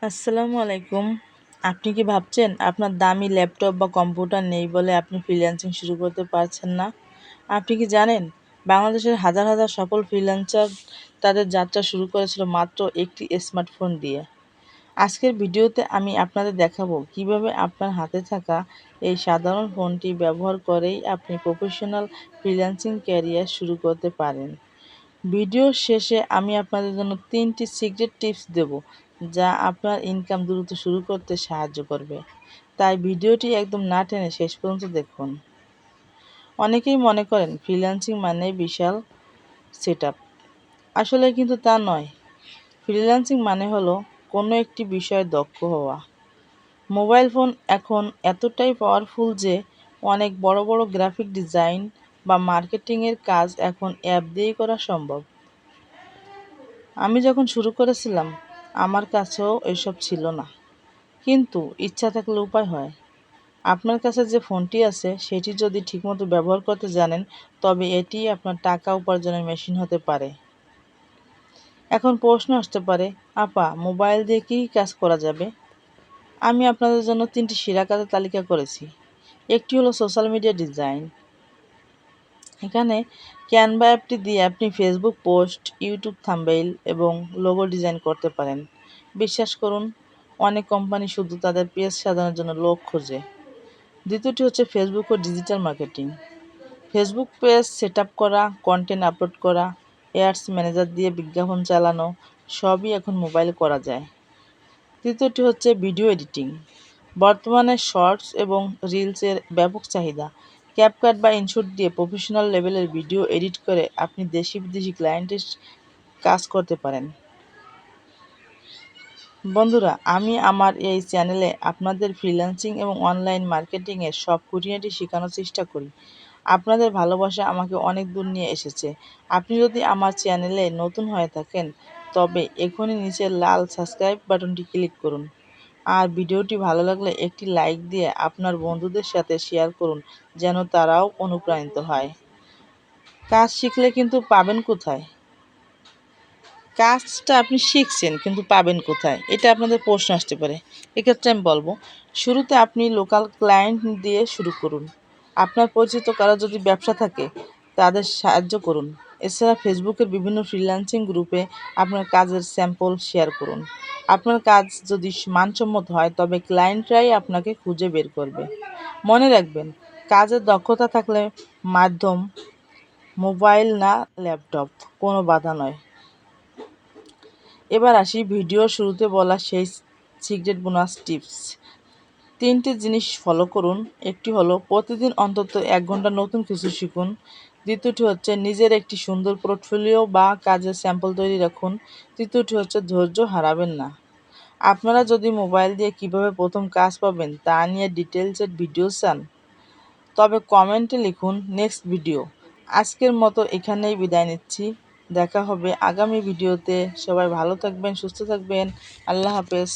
আসসালামু আলাইকুম। আপনি কি ভাবছেন আপনার দামি ল্যাপটপ বা কম্পিউটার নেই বলে আপনি ফ্রিল্যান্সিং শুরু করতে পারছেন না? আপনি কি জানেন বাংলাদেশের হাজার হাজার সফল ফ্রিল্যান্সার তাদের যাত্রা শুরু করেছিল মাত্র একটি স্মার্টফোন দিয়ে। আজকের ভিডিওতে আমি আপনাদের দেখাবো কিভাবে আপনার হাতে থাকা এই সাধারণ ফোনটি ব্যবহার করেই আপনি প্রফেশনাল ফ্রিল্যান্সিং ক্যারিয়ার শুরু করতে পারেন। ভিডিওর শেষে আমি আপনাদের জন্য 3টি সিক্রেট টিপস দেব যা আপনার ইনকাম দ্রুত শুরু করতে সাহায্য করবে। তাই ভিডিওটি একদম না টেনে শেষ পর্যন্ত দেখুন। অনেকেই মনে করেন ফ্রিল্যান্সিং মানে বিশাল সেটআপ। আসলে কিন্তু তা নয়। ফ্রিল্যান্সিং মানে হলো কোনো একটি বিষয়ে দক্ষ হওয়া। মোবাইল ফোন এখন এতটাই পাওয়ারফুল যে অনেক বড় বড় গ্রাফিক ডিজাইন বা মার্কেটিংয়ের কাজ এখন অ্যাপ দিয়েই করা সম্ভব। আমি যখন শুরু করেছিলাম আমার কাছেও এসব ছিল না, কিন্তু ইচ্ছা থাকলে উপায় হয়। আপনার কাছে যে ফোনটি আছে সেটি যদি ঠিকমতো ব্যবহার করতে জানেন তবে এটি আপনার টাকা উপার্জনের মেশিন হতে পারে। এখন প্রশ্ন আসতে পারে, আপা মোবাইল দিয়ে কী কাজ করা যাবে? আমি আপনাদের জন্য 3টি সেরা কাজের তালিকা করেছি। একটি হলো সোশ্যাল মিডিয়া ডিজাইন। এখানে ক্যানভা অ্যাপটি দিয়ে আপনি ফেসবুক পোস্ট, ইউটিউব থাম্বনেইল এবং লোগো ডিজাইন করতে পারেন। বিশ্বাস করুন, অনেক কোম্পানি শুধু তাদের পেজ সাজানোর জন্য লোক খোঁজে। দ্বিতীয়টি হচ্ছে ফেসবুক ও digital marketing. Facebook page set up করা, কন্টেন্ট আপলোড করা, অ্যাডস ম্যানেজার দিয়ে বিজ্ঞাপন চালানো সবই এখন মোবাইলে করা যায়। তৃতীয়টি হচ্ছে ভিডিও এডিটিং। বর্তমানে শর্টস এবং রিলসের ব্যাপক চাহিদা। ক্যাপকাট বা ইনশট দিয়ে প্রফেশনাল লেভেলের ভিডিও এডিট করে আপনি দেশি বিদেশি ক্লায়েন্টের কাজ করতে পারেন। বন্ধুরা, আমি আমার এই চ্যানেলে আপনাদের ফ্রিল্যান্সিং এবং অনলাইন মার্কেটিংয়ের সব খুঁটিনাটি শেখানোর চেষ্টা করি। আপনাদের ভালোবাসা আমাকে অনেক দূর নিয়ে এসেছে। আপনি যদি আমার চ্যানেলে নতুন হয়ে থাকেন তবে এখনই নিচের লাল সাবস্ক্রাইব বাটনটি ক্লিক করুন। আর ভিডিওটি ভালো লাগলে একটি লাইক দিয়ে আপনার বন্ধুদের সাথে শেয়ার করুন যেন তারাও অনুপ্রাণিত হয়। কাজ শিখলে কিন্তু পাবেন কোথায়? কাজটা আপনি শিখছেন কিন্তু পাবেন কোথায়? এটা আপনাদের প্রশ্ন আসতে পারে। এক্ষেত্রে আমি বলব, শুরুতে আপনি লোকাল ক্লায়েন্ট দিয়ে শুরু করুন। আপনার পরিচিত কারো যদি ব্যবসা থাকে তাদের সাহায্য করুন। এছাড়া ফেসবুকের বিভিন্ন ফ্রিল্যান্সিং গ্রুপে আপনার কাজের স্যাম্পল শেয়ার করুন। আপনার কাজ যদি মানসম্মত হয় তবে ক্লায়েন্টরাই আপনাকে খুঁজে বের করবে। মনে রাখবেন, কাজের দক্ষতা থাকলে মাধ্যম মোবাইল না ল্যাপটপ, কোনো বাধা নয়। এবার আসি ভিডিওর শুরুতে বলা সেই সিক্রেট বোনাস টিপস। 3টি জিনিস ফলো করুন। একটি হলো প্রতিদিন অন্তত 1 ঘন্টা নতুন কিছু শিখুন। দ্বিতীয়টি হচ্ছে নিজের একটি সুন্দর পোর্টফোলিও বা কাজের স্যাম্পল তৈরি রাখুন। তৃতীয়টি হচ্ছে ধৈর্য হারাবেন না। আপনারা যদি মোবাইল দিয়ে কিভাবে প্রথম কাজ পাবেন তা নিয়ে ডিটেলসের ভিডিও চান তবে কমেন্টে লিখুন নেক্সট ভিডিও। আজকের মতো এখানেই বিদায় নিচ্ছি। দেখা হবে আগামী ভিডিওতে। সবাই ভালো থাকবেন, সুস্থ থাকবেন। আল্লাহ হাফেজ।